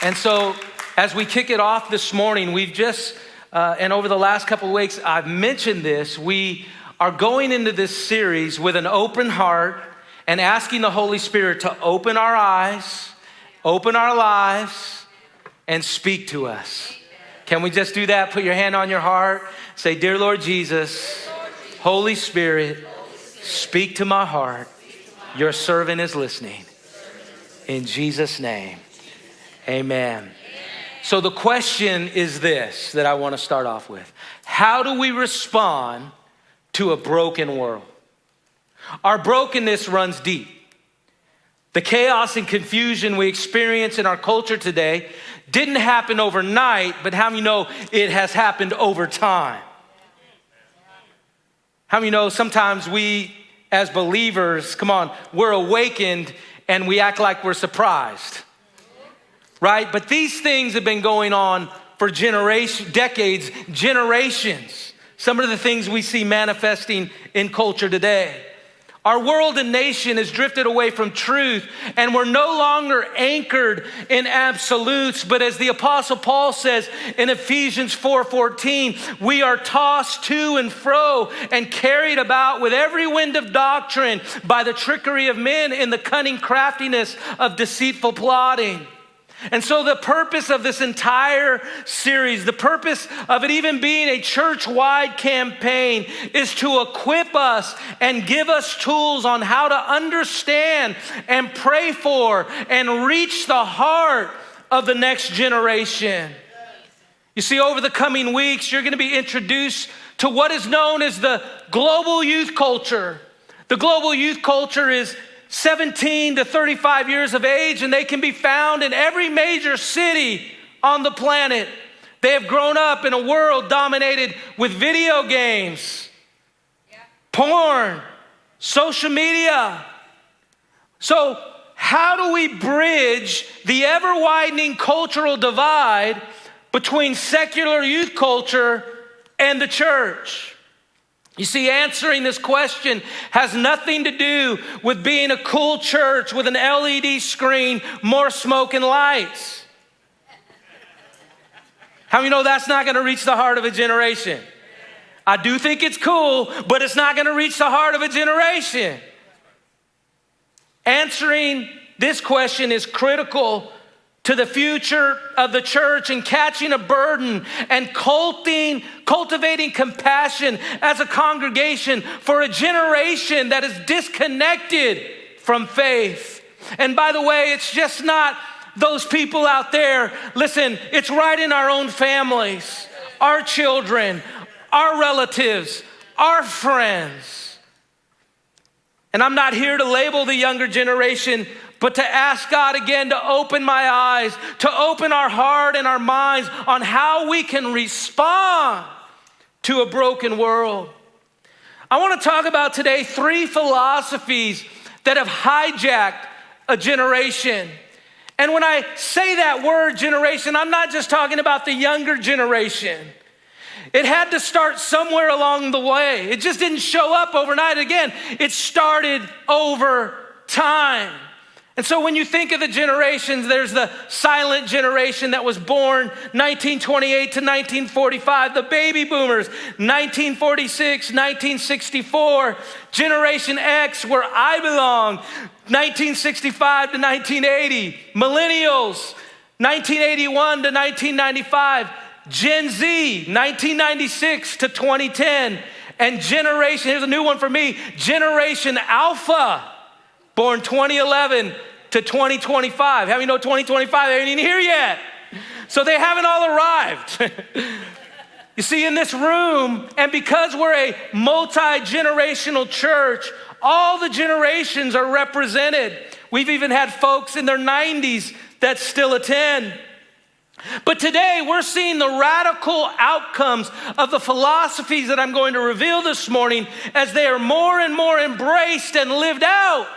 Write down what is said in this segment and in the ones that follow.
And so as we kick it off this morning, we've just, and over the last couple of weeks, I've mentioned this, we are going into this series with an open heart and asking the Holy Spirit to open our eyes, open our lives, and speak to us. Can we just do that? Put your hand on your heart. Say, Dear Lord Jesus, Holy Spirit, speak to my heart. Your servant is listening. In Jesus' name, amen. So the question is this that I want to start off with. How do we respond to a broken world? Our brokenness runs deep. The chaos and confusion we experience in our culture today didn't happen overnight, but how many know it has happened over time? How many know sometimes we as believers, come on, we're awakened and we act like we're surprised, right? But these things have been going on for generations, decades, generations. Some of the things we see manifesting in culture today. Our world and nation has drifted away from truth, and we're no longer anchored in absolutes, but as the Apostle Paul says in Ephesians 4:14, we are tossed to and fro and carried about with every wind of doctrine by the trickery of men in the cunning craftiness of deceitful plotting. And so the purpose of this entire series, the purpose of it even being a church-wide campaign, is to equip us and give us tools on how to understand and pray for and reach the heart of the next generation. You see, over the coming weeks, you're going to be introduced to what is known as the global youth culture. The global youth culture is 17 to 35 years of age, and they can be found in every major city on the planet. They have grown up in a world dominated with video games, porn, social media. So how do we bridge the ever-widening cultural divide between secular youth culture and the church? You see, answering this question has nothing to do with being a cool church with an LED screen, more smoke and lights. How many know that's not going to reach the heart of a generation? I do think it's cool, but it's not going to reach the heart of a generation. Answering this question is critical to the future of the church and catching a burden and cultivating compassion as a congregation for a generation that is disconnected from faith. And by the way, it's just not those people out there. Listen, it's right in our own families, our children, our relatives, our friends. And I'm not here to label the younger generation, but to ask God again to open my eyes, to open our heart and our minds on how we can respond to a broken world. I want to talk about today 3 philosophies that have hijacked a generation. And when I say that word generation, I'm not just talking about the younger generation. It had to start somewhere along the way. It just didn't show up overnight. Again, it started over time. And so when you think of the generations, there's the silent generation that was born 1928 to 1945, the baby boomers, 1946, 1964, Generation X, where I belong, 1965 to 1980, millennials, 1981 to 1995, Gen Z, 1996 to 2010, and here's a new one for me, Generation Alpha, born 2011 to 2025. How many know 2025 ain't even here yet? So they haven't all arrived. You see, in this room, and because we're a multi-generational church, all the generations are represented. We've even had folks in their 90s that still attend. But today we're seeing the radical outcomes of the philosophies that I'm going to reveal this morning as they are more and more embraced and lived out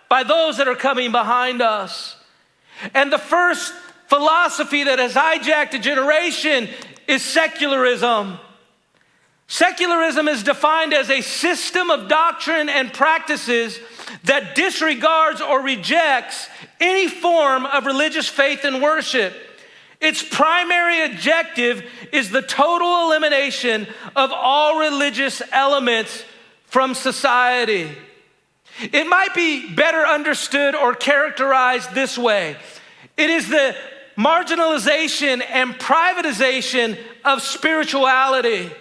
by those that are coming behind us. And the first philosophy that has hijacked a generation is secularism. Secularism is defined as a system of doctrine and practices that disregards or rejects any form of religious faith and worship. Its primary objective is the total elimination of all religious elements from society. It might be better understood or characterized this way. It is the marginalization and privatization of spirituality.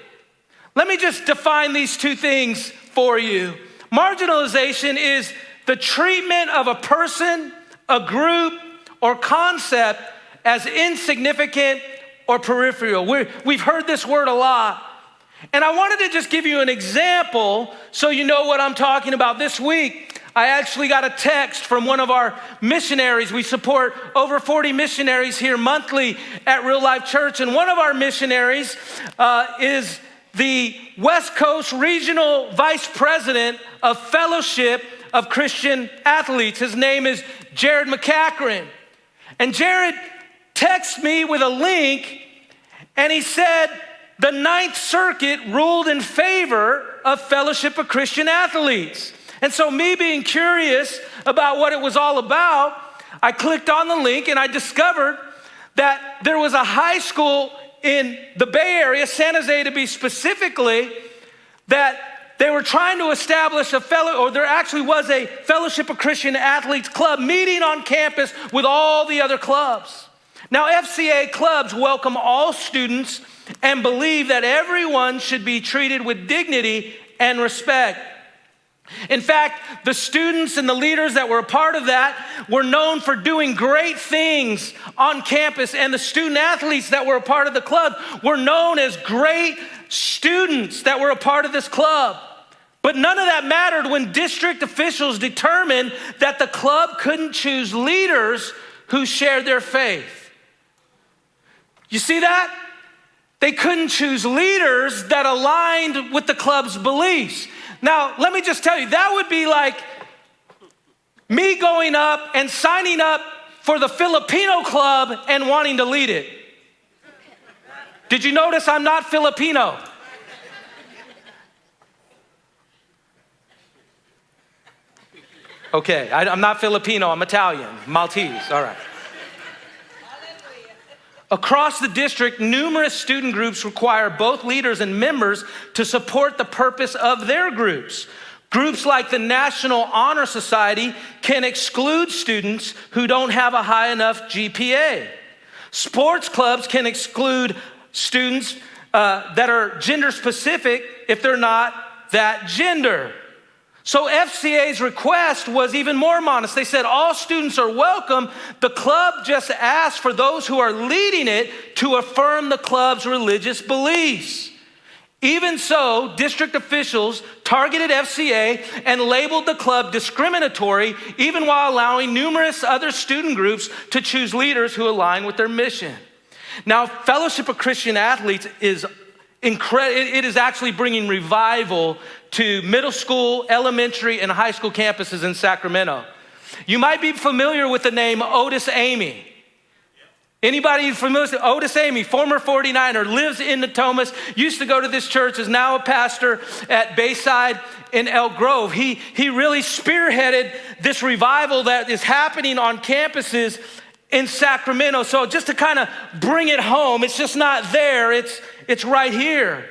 Let me just define these two things for you. Marginalization is the treatment of a person, a group, or concept as insignificant or peripheral. We've heard this word a lot. And I wanted to just give you an example so you know what I'm talking about. This week, I actually got a text from one of our missionaries. We support over 40 missionaries here monthly at Real Life Church. And one of our missionaries is the West Coast Regional Vice President of Fellowship of Christian Athletes. His name is Jared McCachran. And Jared texted me with a link, and he said, the Ninth Circuit ruled in favor of Fellowship of Christian Athletes. And so me being curious about what it was all about, I clicked on the link and I discovered that there was a high school in the Bay Area, San Jose to be specifically, that they were trying to establish there actually was a Fellowship of Christian Athletes club meeting on campus with all the other clubs. Now, FCA clubs welcome all students and believe that everyone should be treated with dignity and respect. In fact, the students and the leaders that were a part of that were known for doing great things on campus, and the student athletes that were a part of the club were known as great students that were a part of this club. But none of that mattered when district officials determined that the club couldn't choose leaders who shared their faith. You see that? They couldn't choose leaders that aligned with the club's beliefs. Now, let me just tell you, that would be like me going up and signing up for the Filipino club and wanting to lead it. Did you notice I'm not Filipino? Okay, I'm not Filipino, I'm Italian, Maltese, all right. Across the district, numerous student groups require both leaders and members to support the purpose of their groups. Groups like the National Honor Society can exclude students who don't have a high enough GPA. Sports clubs can exclude students that are gender specific if they're not that gender. So FCA's request was even more modest. They said all students are welcome. The club just asked for those who are leading it to affirm the club's religious beliefs. Even so, district officials targeted FCA and labeled the club discriminatory, even while allowing numerous other student groups to choose leaders who align with their mission. Now, Fellowship of Christian Athletes is it is actually bringing revival to middle school, elementary, and high school campuses in Sacramento. You might be familiar with the name Otis Amy. Anybody familiar with Otis Amy, former 49er, lives in Natomas, used to go to this church, is now a pastor at Bayside in Elk Grove. He really spearheaded this revival that is happening on campuses in Sacramento. So just to kind of bring it home, it's just not there, it's right here.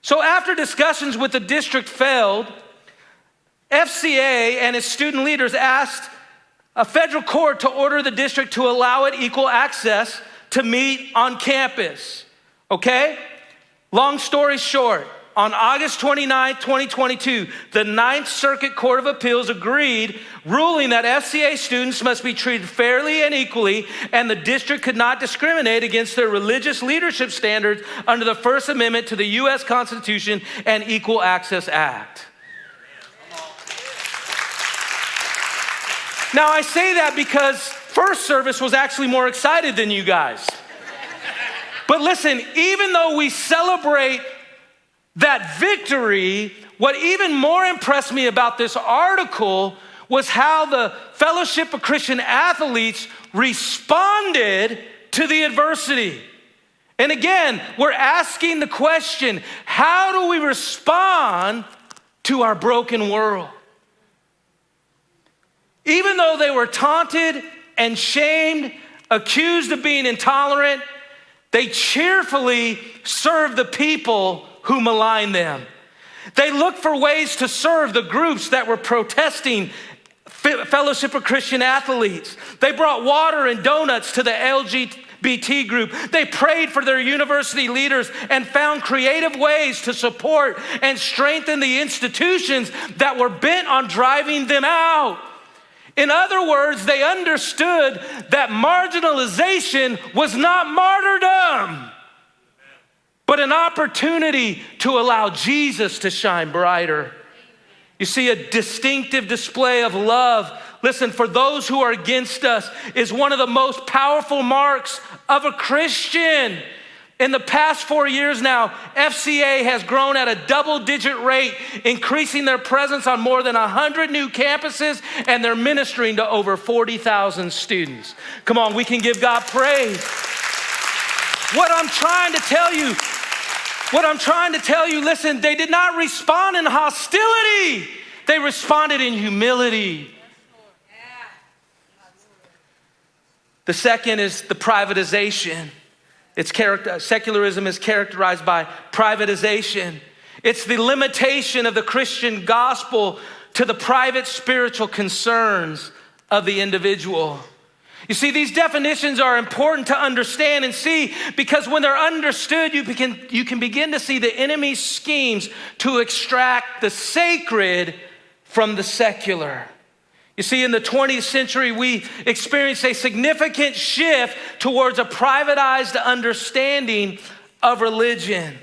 So after discussions with the district failed, FCA and its student leaders asked a federal court to order the district to allow it equal access to meet on campus. Okay? Long story short, on August 29, 2022, the Ninth Circuit Court of Appeals agreed, ruling that FCA students must be treated fairly and equally, and the district could not discriminate against their religious leadership standards under the First Amendment to the U.S. Constitution and Equal Access Act. Now, I say that because first service was actually more excited than you guys. But listen, even though we celebrate that victory, what even more impressed me about this article was how the Fellowship of Christian Athletes responded to the adversity. And again, we're asking the question, how do we respond to our broken world? Even though they were taunted and shamed, accused of being intolerant, they cheerfully served the people who maligned them. They looked for ways to serve the groups that were protesting Fellowship of Christian Athletes. They brought water and donuts to the LGBT group. They prayed for their university leaders and found creative ways to support and strengthen the institutions that were bent on driving them out. In other words, they understood that marginalization was not martyrdom, but an opportunity to allow Jesus to shine brighter. You see, a distinctive display of love, listen, for those who are against us is one of the most powerful marks of a Christian. In the past 4 years now, FCA has grown at a double-digit rate, increasing their presence on more than 100 new campuses, and they're ministering to over 40,000 students. Come on, we can give God praise. What I'm trying to tell you, listen, they did not respond in hostility. They responded in humility. The second is the privatization. Secularism is characterized by privatization. It's the limitation of the Christian gospel to the private spiritual concerns of the individual. You see, these definitions are important to understand and see, because when they're understood, you can begin to see the enemy's schemes to extract the sacred from the secular. You see, in the 20th century, we experienced a significant shift towards a privatized understanding of religion.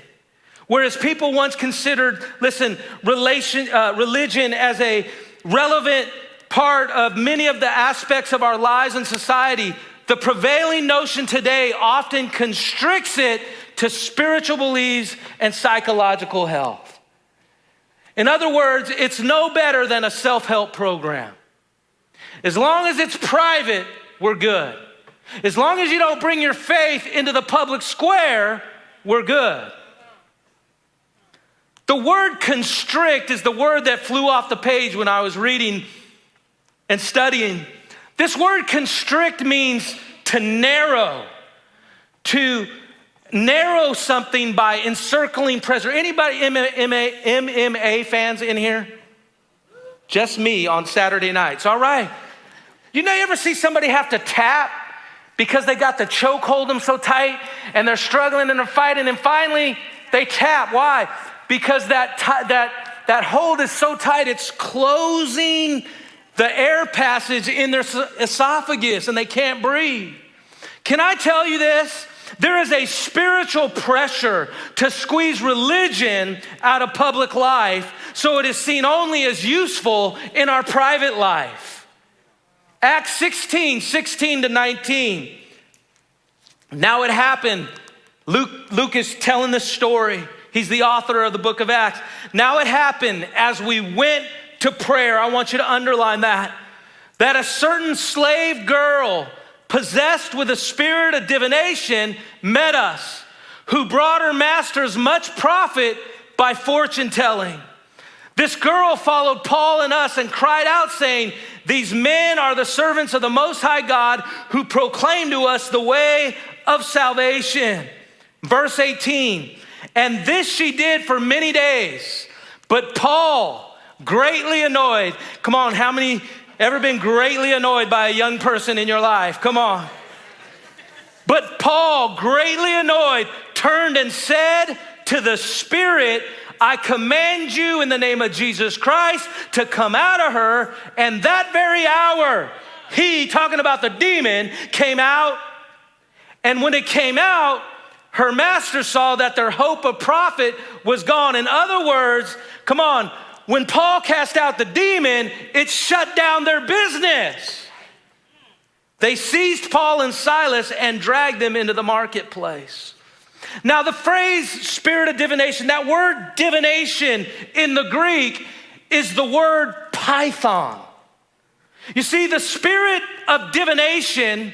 Whereas people once considered, religion as a relevant part of many of the aspects of our lives and society, the prevailing notion today often constricts it to spiritual beliefs and psychological health. In other words, it's no better than a self-help program. As long as it's private, we're good. As long as you don't bring your faith into the public square, we're good. The word constrict is the word that flew off the page when I was reading and studying. This word constrict means to narrow something by encircling pressure. Anybody MMA fans in here? Just me on Saturday nights. All right. You ever see somebody have to tap because they got the choke hold them so tight and they're struggling and they're fighting, and finally they tap. Why? Because that hold is so tight, it's closing the air passage in their esophagus and they can't breathe. Can I tell you this? There is a spiritual pressure to squeeze religion out of public life so it is seen only as useful in our private life. Acts 16:16-19. Now it happened. Luke is telling this story. He's the author of the book of Acts. Now it happened as we went to prayer, I want you to underline that a certain slave girl possessed with a spirit of divination met us, who brought her masters much profit by fortune telling. This girl followed Paul and us and cried out, saying, "These men are the servants of the Most High God, who proclaim to us the way of salvation." Verse 18, and this she did for many days. But Paul, greatly annoyed. Come on, how many ever been greatly annoyed by a young person in your life? Come on. But Paul, greatly annoyed, turned and said to the spirit, "I command you in the name of Jesus Christ to come out of her." And that very hour, he, talking about the demon, came out. And when it came out, her master saw that their hope of profit was gone. In other words, come on, when Paul cast out the demon, it shut down their business. They seized Paul and Silas and dragged them into the marketplace. Now the phrase spirit of divination, that word divination in the Greek is the word python. You see, the spirit of divination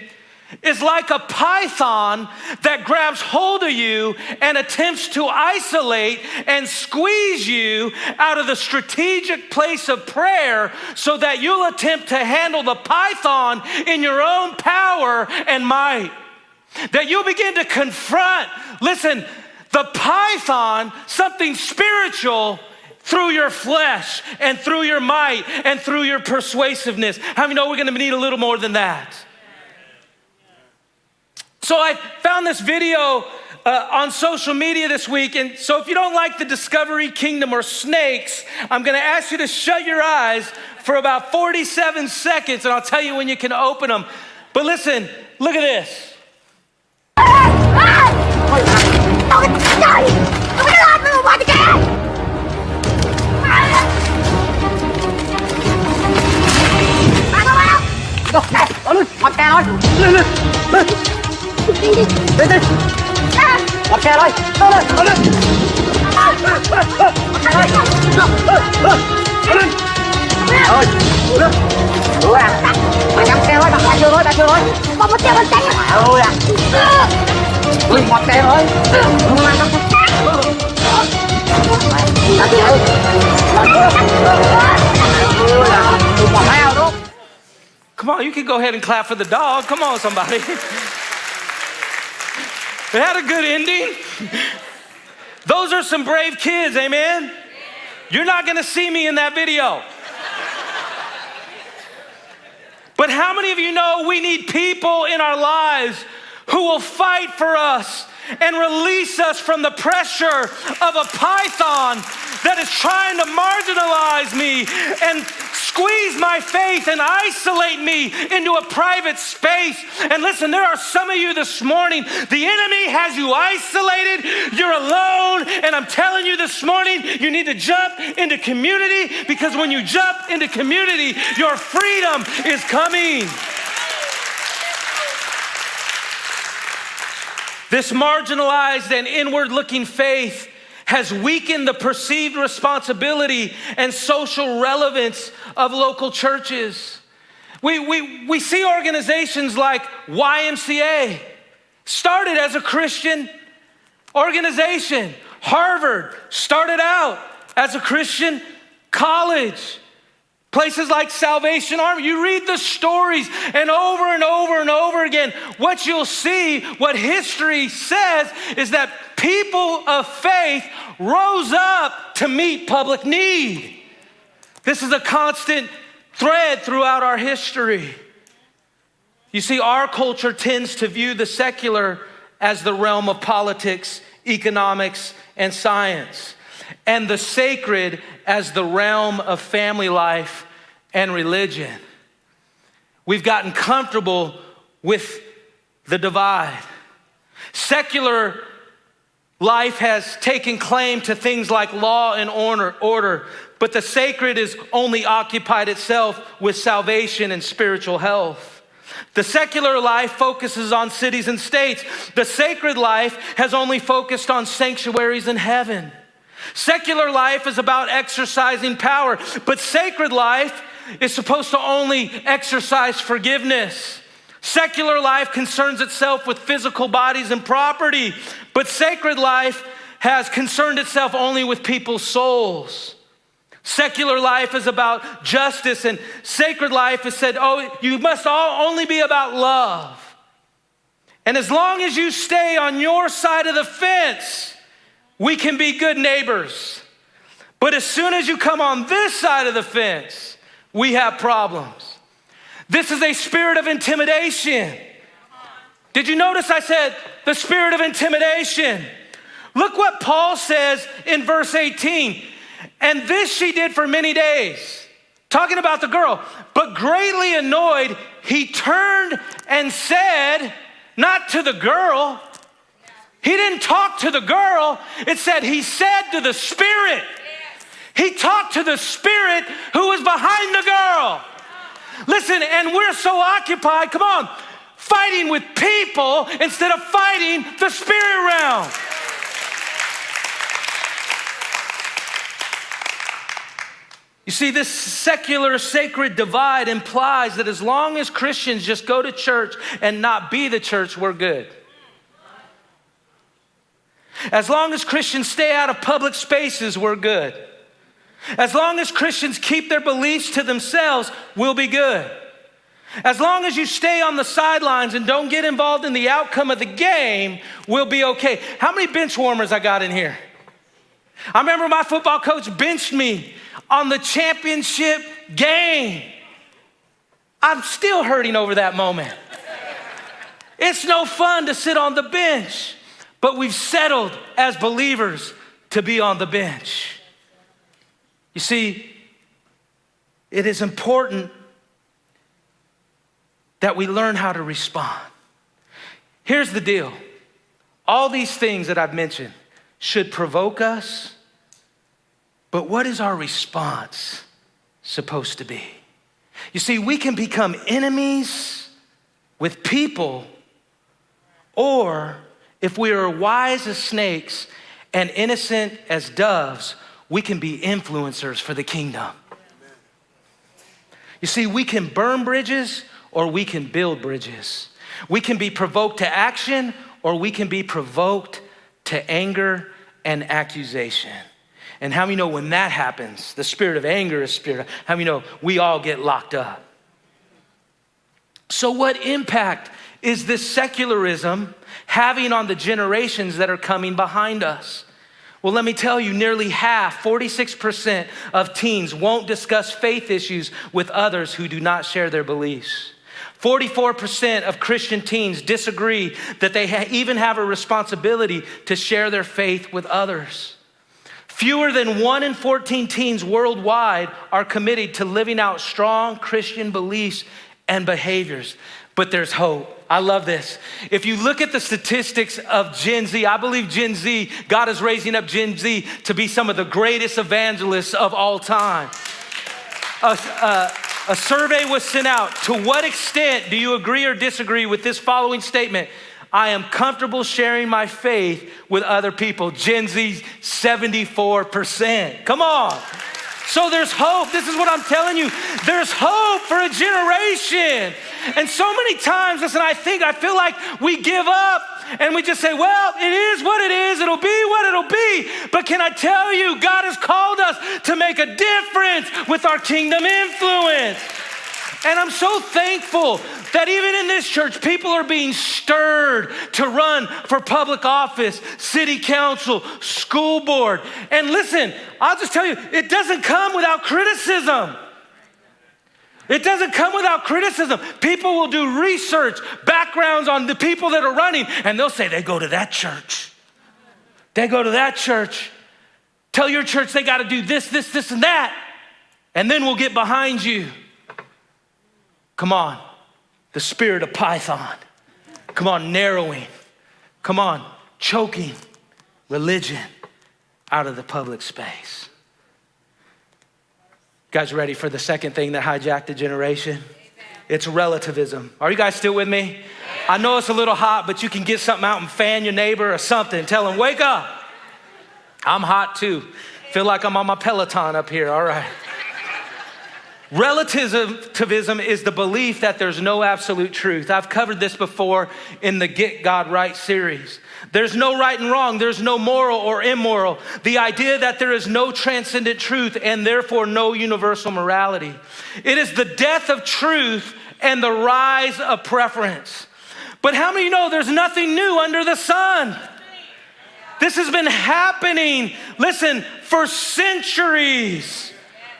is like a python that grabs hold of you and attempts to isolate and squeeze you out of the strategic place of prayer so that you'll attempt to handle the python in your own power and might. That you'll begin to confront, listen, the python, something spiritual, through your flesh and through your might and through your persuasiveness. How many know we're gonna need a little more than that? So I found this video on social media this week, and so if you don't like the Discovery Kingdom or snakes, I'm gonna ask you to shut your eyes for about 47 seconds, and I'll tell you when you can open them. But listen, look at this. Come on, you can go ahead and clap for the dog. Come on, somebody. It had a good ending. Those are some brave kids, amen? You're not gonna see me in that video. But how many of you know we need people in our lives who will fight for us and release us from the pressure of a python that is trying to marginalize me and squeeze my faith and isolate me into a private space. And listen, there are some of you this morning, the enemy has you isolated, you're alone, and I'm telling you this morning, you need to jump into community, because when you jump into community, your freedom is coming. This marginalized and inward-looking faith has weakened the perceived responsibility and social relevance of local churches. We see organizations like YMCA, started as a Christian organization. Harvard started out as a Christian college. Places like Salvation Army, you read the stories, and over and over and over again, what you'll see, what history says, is that people of faith rose up to meet public need. This is a constant thread throughout our history. You see, our culture tends to view the secular as the realm of politics, economics, and science, and the sacred as the realm of family life and religion. We've gotten comfortable with the divide. Secular life has taken claim to things like law and order, but the sacred is only occupied itself with salvation and spiritual health. The secular life focuses on cities and states. The sacred life has only focused on sanctuaries in heaven. Secular life is about exercising power, but sacred life is supposed to only exercise forgiveness. Secular life concerns itself with physical bodies and property, but sacred life has concerned itself only with people's souls. Secular life is about justice, and sacred life has said, oh, you must all only be about love. And as long as you stay on your side of the fence, we can be good neighbors. But as soon as you come on this side of the fence, we have problems. This is a spirit of intimidation. Did you notice I said the spirit of intimidation? Look what Paul says in verse 18. And this she did for many days. Talking about the girl. But greatly annoyed, he turned and said, not to the girl. He didn't talk to the girl. It said he said to the spirit. He talked to the spirit who was behind the girl. Listen, and we're so occupied, come on, fighting with people instead of fighting the spirit realm. You You see, this secular sacred divide implies that as long as Christians just go to church and not be the church, we're good. As long as Christians stay out of public spaces, we're good. As long as Christians keep their beliefs to themselves, we'll be good. As long as you stay on the sidelines and don't get involved in the outcome of the game, we'll be okay. How many bench warmers I got in here? I remember my football coach benched me on the championship game. I'm still hurting over that moment. It's no fun to sit on the bench, but we've settled as believers to be on the bench. You see, it is important that we learn how to respond. Here's the deal. All these things that I've mentioned should provoke us, but what is our response supposed to be? You see, we can become enemies with people, or if we are wise as snakes and innocent as doves, we can be influencers for the kingdom. You see, we can burn bridges or we can build bridges. We can be provoked to action or we can be provoked to anger and accusation. And how many know when that happens, the spirit of anger is spirit, how many know we all get locked up? So what impact is this secularism having on the generations that are coming behind us? Well, let me tell you, nearly half, 46% of teens won't discuss faith issues with others who do not share their beliefs. 44% of Christian teens disagree that they even have a responsibility to share their faith with others. Fewer than 1 in 14 teens worldwide are committed to living out strong Christian beliefs and behaviors. But there's hope. I love this. If you look at the statistics of Gen Z, I believe Gen Z, God is raising up Gen Z to be some of the greatest evangelists of all time. A survey was sent out. To what extent do you agree or disagree with this following statement? I am comfortable sharing my faith with other people. Gen Z, 74%. Come on. So there's hope. This is what I'm telling you. There's hope for a generation. And so many times, listen, I feel like we give up and we just say, well, it is what it is. It'll be what it'll be. But can I tell you, God has called us to make a difference with our kingdom influence. And I'm so thankful that even in this church, people are being stirred to run for public office, city council, school board. And listen, I'll just tell you, it doesn't come without criticism. It doesn't come without criticism. People will do research, backgrounds on the people that are running, and they'll say they go to that church. They go to that church. Tell your church they got to do this, this, this, and that. And then we'll get behind you. Come on, the spirit of Python. Come on, narrowing. Come on, choking religion out of the public space. You guys ready for the second thing that hijacked the generation? Amen. It's relativism. Are you guys still with me? Yeah. I know it's a little hot, but you can get something out and fan your neighbor or something. Tell him, wake up. I'm hot too. Feel like I'm on my Peloton up here, all right. Relativism is the belief that there's no absolute truth. I've covered this before in the Get God Right series. There's no right and wrong. There's no moral or immoral. The idea that there is no transcendent truth and therefore no universal morality. It is the death of truth and the rise of preference. But how many know there's nothing new under the sun? This has been happening, listen, for centuries.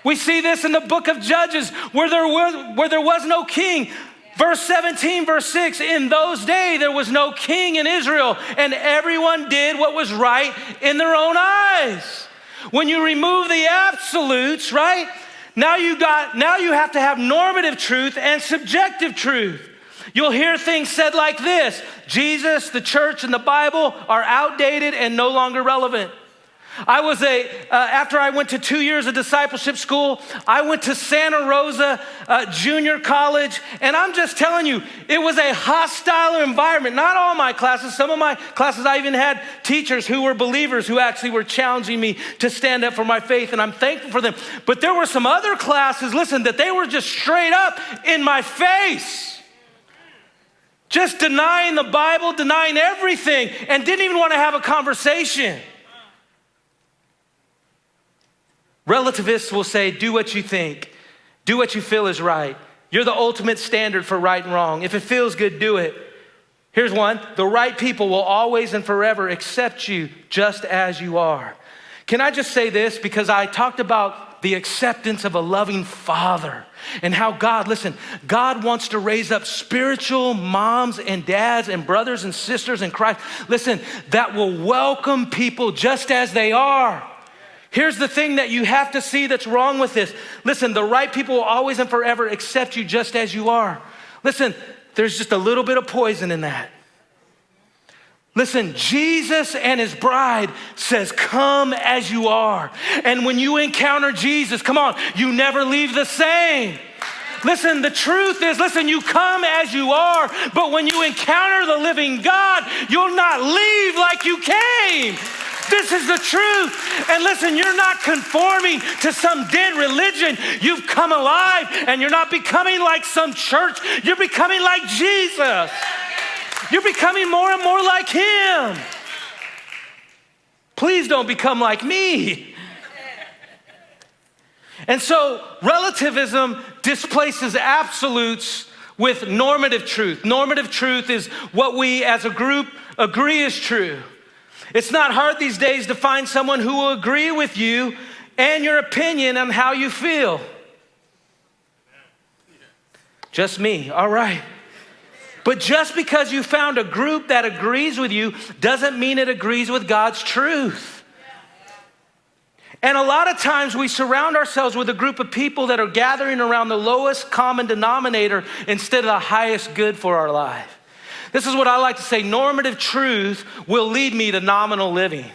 We see this in the book of Judges where there was no king. Verse 17, verse 6, in those days there was no king in Israel and everyone did what was right in their own eyes. When you remove the absolutes, right? Now you have to have normative truth and subjective truth. You'll hear things said like this: Jesus, the church, and the Bible are outdated and no longer relevant. After I went to 2 years of discipleship school, I went to Santa Rosa Junior College, and I'm just telling you, it was a hostile environment. Not all my classes, some of my classes I even had teachers who were believers who actually were challenging me to stand up for my faith, and I'm thankful for them. But there were some other classes, listen, that they were just straight up in my face. Just denying the Bible, denying everything, and didn't even want to have a conversation. Relativists will say, do what you think. Do what you feel is right. You're the ultimate standard for right and wrong. If it feels good, do it. Here's one. The right people will always and forever accept you just as you are. Can I just say this? Because I talked about the acceptance of a loving father and how God wants to raise up spiritual moms and dads and brothers and sisters in Christ. Listen, that will welcome people just as they are. Here's the thing that you have to see that's wrong with this. Listen, the right people will always and forever accept you just as you are. Listen, there's just a little bit of poison in that. Listen, Jesus and his bride says, come as you are. And when you encounter Jesus, come on, you never leave the same. Listen, the truth is, you come as you are, but when you encounter the living God, you'll not leave like you came. This is the truth. And listen, you're not conforming to some dead religion. You've come alive, and you're not becoming like some church. You're becoming like Jesus. You're becoming more and more like him. Please don't become like me. And so relativism displaces absolutes with normative truth. Normative truth is what we as a group agree is true. It's not hard these days to find someone who will agree with you and your opinion on how you feel. Just me, all right. But just because you found a group that agrees with you doesn't mean it agrees with God's truth. And a lot of times we surround ourselves with a group of people that are gathering around the lowest common denominator instead of the highest good for our life. This is what I like to say, normative truth will lead me to nominal living.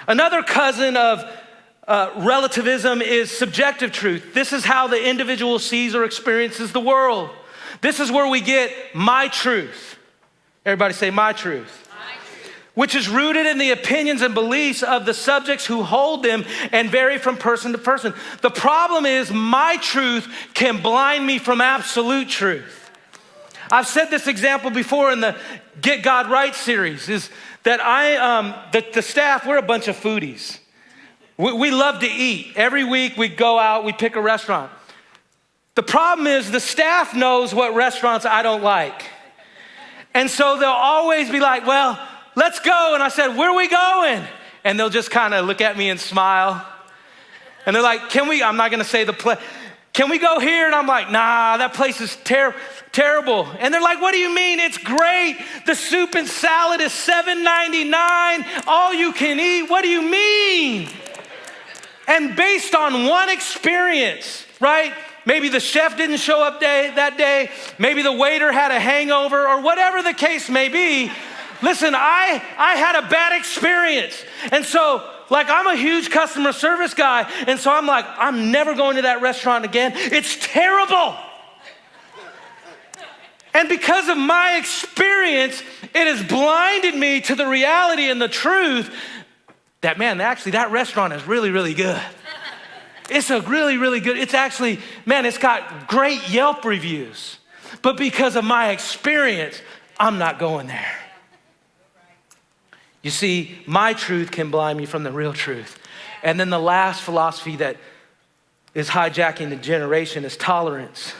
Another cousin of relativism is subjective truth. This is how the individual sees or experiences the world. This is where we get my truth. Everybody say my truth. Which is rooted in the opinions and beliefs of the subjects who hold them and vary from person to person. The problem is my truth can blind me from absolute truth. I've said this example before in the Get God Right series, is that the staff, we're a bunch of foodies. We love to eat. Every week we go out, we pick a restaurant. The problem is the staff knows what restaurants I don't like. And so they'll always be like, well, let's go. And I said, where are we going? And they'll just kind of look at me and smile. And they're like, I'm not going to say the place. Can we go here? And I'm like, nah, that place is terrible. And they're like, what do you mean? It's great. The soup and salad is $7.99. All you can eat. What do you mean? And based on one experience, right? Maybe the chef didn't show up that day. Maybe the waiter had a hangover, or whatever the case may be. Listen, I had a bad experience. And so, I'm a huge customer service guy. And so I'm like, I'm never going to that restaurant again. It's terrible. And because of my experience, it has blinded me to the reality and the truth that, man, actually that restaurant is really, really good. It's a really, really good, it's actually, man, it's got great Yelp reviews. But because of my experience, I'm not going there. You see, my truth can blind me from the real truth. And then the last philosophy that is hijacking the generation is tolerance.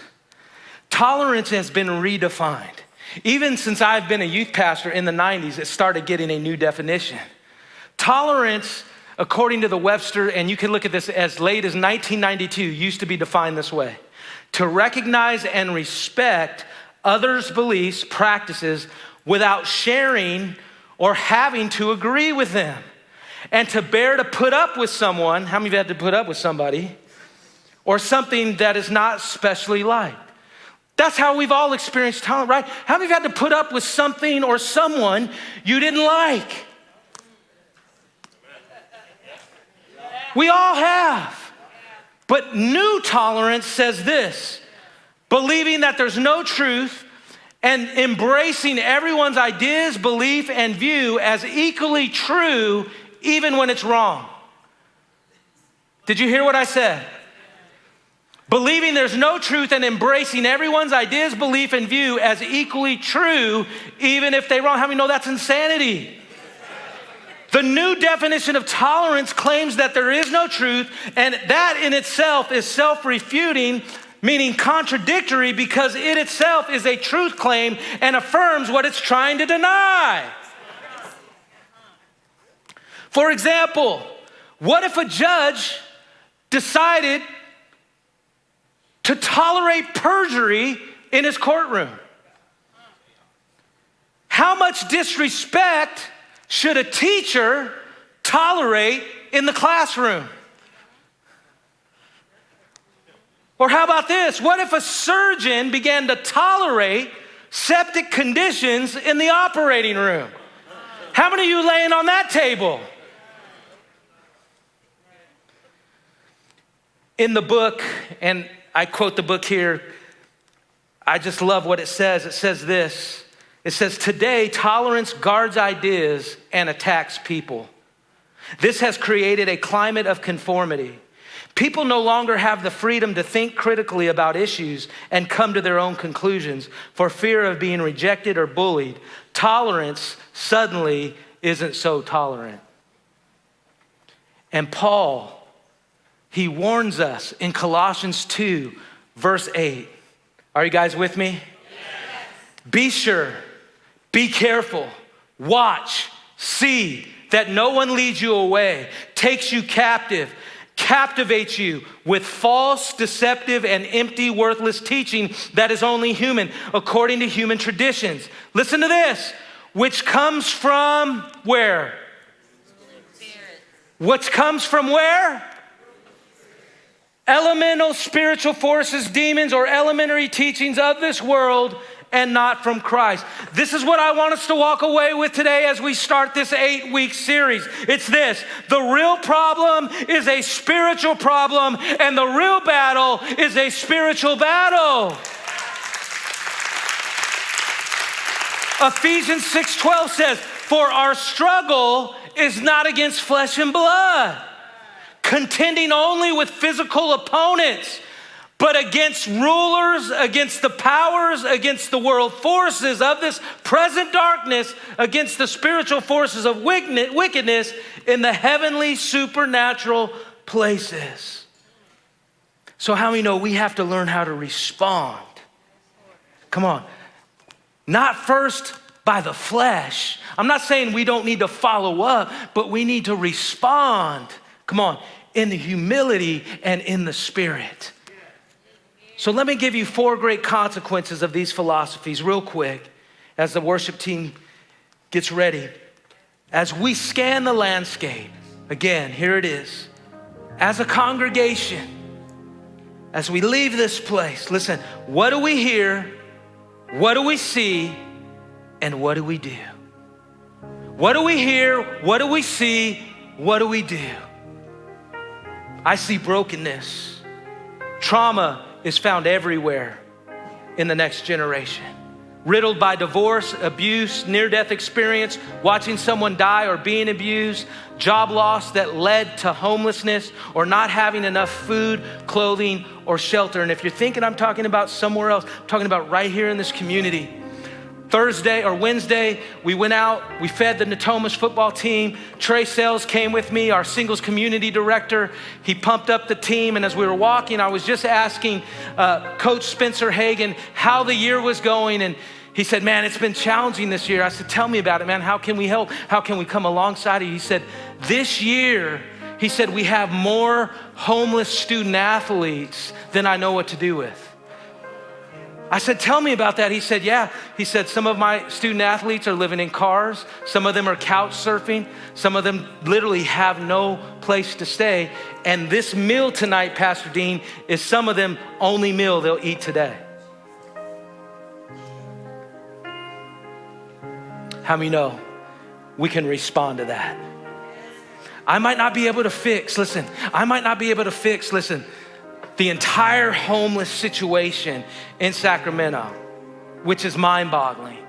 Tolerance has been redefined. Even since I've been a youth pastor in the 90s, it started getting a new definition. Tolerance, according to the Webster, and you can look at this as late as 1992, used to be defined this way: to recognize and respect others' beliefs, practices, without sharing or having to agree with them, and to bear to put up with someone. How many of you had to put up with somebody or something that is not specially liked? That's how we've all experienced tolerance, right? How many of you had to put up with something or someone you didn't like? We all have. But new tolerance says this: believing that there's no truth and embracing everyone's ideas, belief, and view as equally true, even when it's wrong. Did you hear what I said? Believing there's no truth and embracing everyone's ideas, belief, and view as equally true, even if they're wrong. How many know that's insanity? The new definition of tolerance claims that there is no truth, and that in itself is self-refuting, meaning contradictory, because it itself is a truth claim and affirms what it's trying to deny. For example, what if a judge decided to tolerate perjury in his courtroom? How much disrespect should a teacher tolerate in the classroom? Or how about this? What if a surgeon began to tolerate septic conditions in the operating room? How many of you laying on that table? In the book, and I quote the book here, I just love what it says. It says this. It says, today, tolerance guards ideas and attacks people. This has created a climate of conformity. People no longer have the freedom to think critically about issues and come to their own conclusions for fear of being rejected or bullied. Tolerance suddenly isn't so tolerant. And Paul, he warns us in Colossians 2, verse 8. Are you guys with me? Yes. Be sure, be careful, watch, see that no one leads you away, takes you captive, captivates you with false, deceptive, and empty, worthless teaching that is only human, according to human traditions. Listen to this, which comes from where? Spirit. Which comes from where? Elemental spiritual forces, demons, or elementary teachings of this world, and not from Christ. This is what I want us to walk away with today as we start this 8-week series. It's this: the real problem is a spiritual problem, and the real battle is a spiritual battle. Ephesians 6:12 says, for our struggle is not against flesh and blood, contending only with physical opponents, but against rulers, against the powers, against the world forces of this present darkness, against the spiritual forces of wickedness in the heavenly supernatural places. So how many know we have to learn how to respond? Come on. Not first by the flesh. I'm not saying we don't need to follow up, but we need to respond. Come on, in the humility and in the spirit. So let me give you 4 great consequences of these philosophies real quick as the worship team gets ready. As we scan the landscape, again, here it is. As a congregation, as we leave this place, listen, what do we hear? What do we see? And what do we do? What do we hear? What do we see? What do we do? I see brokenness. Trauma is found everywhere in the next generation. Riddled by divorce, abuse, near-death experience, watching someone die or being abused, job loss that led to homelessness, or not having enough food, clothing, or shelter. And if you're thinking I'm talking about somewhere else, I'm talking about right here in this community. Thursday or Wednesday, we went out, we fed the Natomas football team. Trey Sales came with me, our singles community director. He pumped up the team, and as we were walking, I was just asking Coach Spencer Hagan how the year was going, and he said, man, it's been challenging this year. I said, tell me about it, man. How can we help? How can we come alongside you? He said, this year, he said, we have more homeless student athletes than I know what to do with. I said, tell me about that. He said, yeah. He said, some of my student athletes are living in cars. Some of them are couch surfing. Some of them literally have no place to stay. And this meal tonight, Pastor Dean, is some of them only meal they'll eat today. How many know we can respond to that? I might not be able to fix, listen, the entire homeless situation in Sacramento, which is mind-boggling.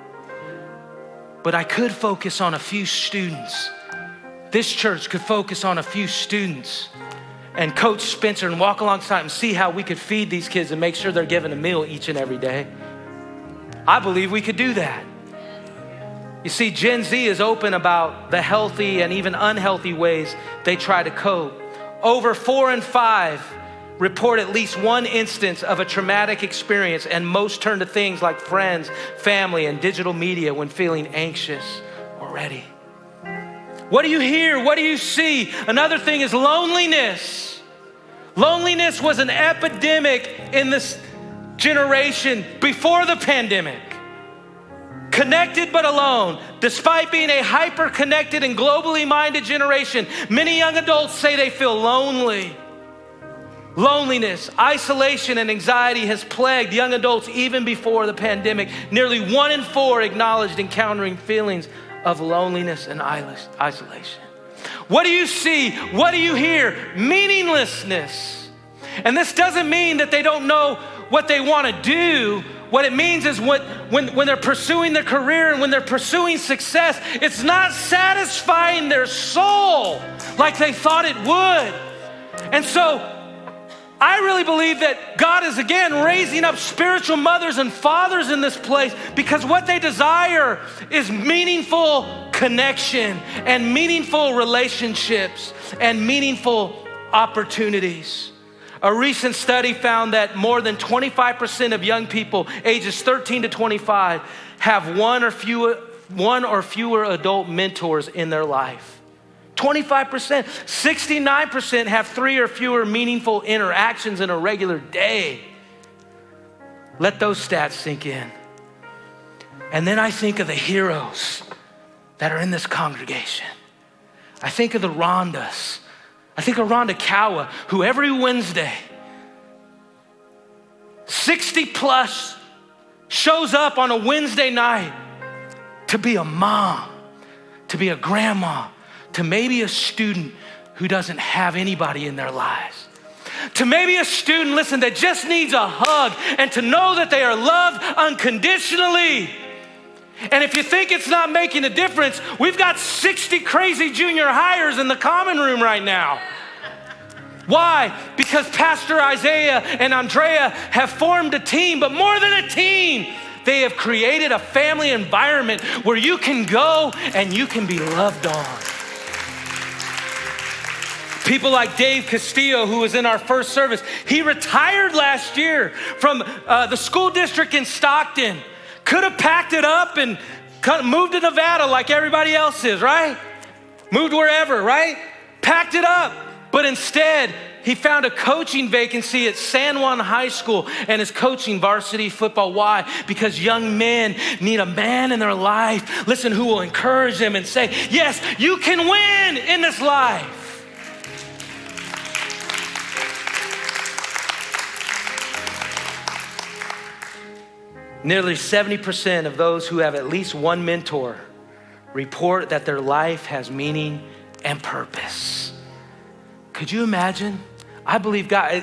But I could focus on a few students. This church could focus on a few students and coach Spencer and walk alongside and see how we could feed these kids and make sure they're given a meal each and every day. I believe we could do that. You see, Gen Z is open about the healthy and even unhealthy ways they try to cope. Over 4 in 5 report at least one instance of a traumatic experience, and most turn to things like friends, family, and digital media when feeling anxious or ready. What do you hear? What do you see? Another thing is loneliness. Loneliness was an epidemic in this generation before the pandemic. Connected but alone. Despite being a hyper-connected and globally minded generation, many young adults say they feel lonely. Loneliness, isolation, and anxiety has plagued young adults even before the pandemic. Nearly 1 in 4 acknowledged encountering feelings of loneliness and isolation. What do you see? What do you hear? Meaninglessness. And this doesn't mean that they don't know what they want to do. What it means is when they're pursuing their career and when they're pursuing success, it's not satisfying their soul like they thought it would. And so I really believe that God is again raising up spiritual mothers and fathers in this place, because what they desire is meaningful connection and meaningful relationships and meaningful opportunities. A recent study found that more than 25% of young people ages 13 to 25 have one or fewer adult mentors in their life. 25%, 69% have 3 or fewer meaningful interactions in a regular day. Let those stats sink in. And then I think of the heroes that are in this congregation. I think of the Rhondas. I think of Rhonda Cowa, who every Wednesday, 60 plus, shows up on a Wednesday night to be a mom, to be a grandma, to maybe a student who doesn't have anybody in their lives. To maybe a student, listen, that just needs a hug and to know that they are loved unconditionally. And if you think it's not making a difference, we've got 60 crazy junior hires in the common room right now. Why? Because Pastor Isaiah and Andrea have formed a team, but more than a team, they have created a family environment where you can go and you can be loved on. People like Dave Castillo, who was in our first service, he retired last year from the school district in Stockton. Could have packed it up and moved to Nevada like everybody else is, right? Moved wherever, right? Packed it up. But instead, he found a coaching vacancy at San Juan High School and is coaching varsity football. Why? Because young men need a man in their life, listen, who will encourage them and say, yes, you can win in this life. Nearly 70% of those who have at least one mentor report that their life has meaning and purpose. Could you imagine? I believe God,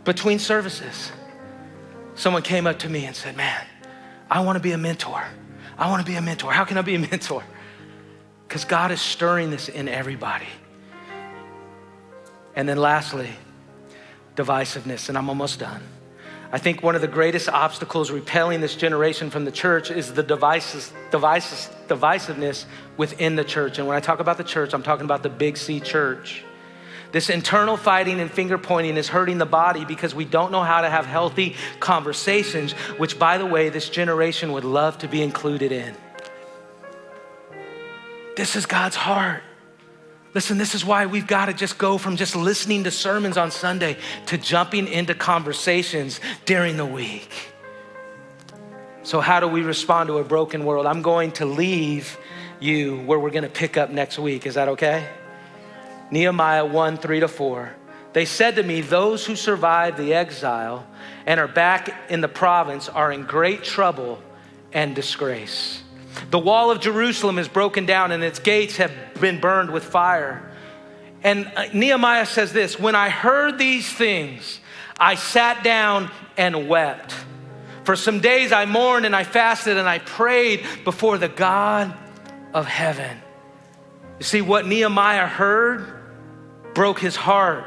between services, someone came up to me and said, man, I want to be a mentor. I want to be a mentor. How can I be a mentor? Because God is stirring this in everybody. And then lastly, divisiveness, and I'm almost done. I think one of the greatest obstacles repelling this generation from the church is the divisiveness within the church. And when I talk about the church, I'm talking about the Big C church. This internal fighting and finger pointing is hurting the body because we don't know how to have healthy conversations, which, by the way, this generation would love to be included in. This is God's heart. Listen, this is why we've got to just go from just listening to sermons on Sunday to jumping into conversations during the week. So how do we respond to a broken world? I'm going to leave you where we're going to pick up next week. Is that okay? Nehemiah 1:3-4. They said to me, those who survived the exile and are back in the province are in great trouble and disgrace. The wall of Jerusalem is broken down and its gates have been burned with fire. And Nehemiah says this, when I heard these things, I sat down and wept. For some days I mourned and I fasted and I prayed before the God of heaven. You see, what Nehemiah heard broke his heart.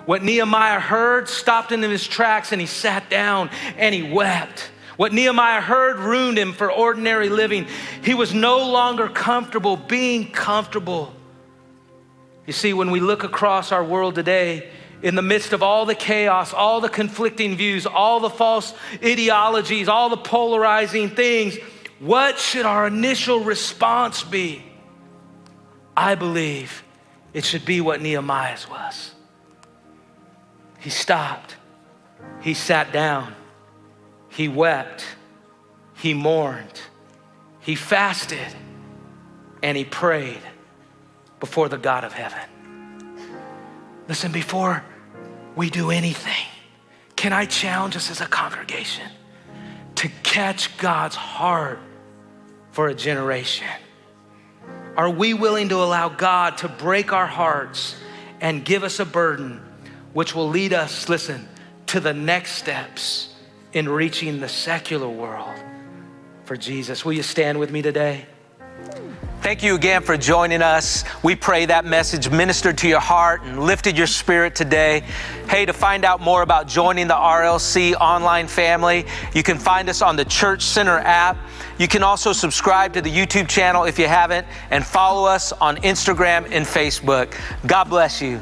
What Nehemiah heard stopped him in his tracks and he sat down and he wept. What Nehemiah heard ruined him for ordinary living. He was no longer comfortable being comfortable. You see, when we look across our world today, in the midst of all the chaos, all the conflicting views, all the false ideologies, all the polarizing things, what should our initial response be? I believe it should be what Nehemiah's was. He stopped, he sat down, he wept, he mourned, he fasted, and he prayed before the God of heaven. Listen, before we do anything, can I challenge us as a congregation to catch God's heart for a generation? Are we willing to allow God to break our hearts and give us a burden which will lead us, listen, to the next steps in reaching the secular world for Jesus? Will you stand with me today? Thank you again for joining us. We pray that message ministered to your heart and lifted your spirit today. Hey, to find out more about joining the RLC online family, you can find us on the Church Center app. You can also subscribe to the YouTube channel if you haven't, and follow us on Instagram and Facebook. God bless you.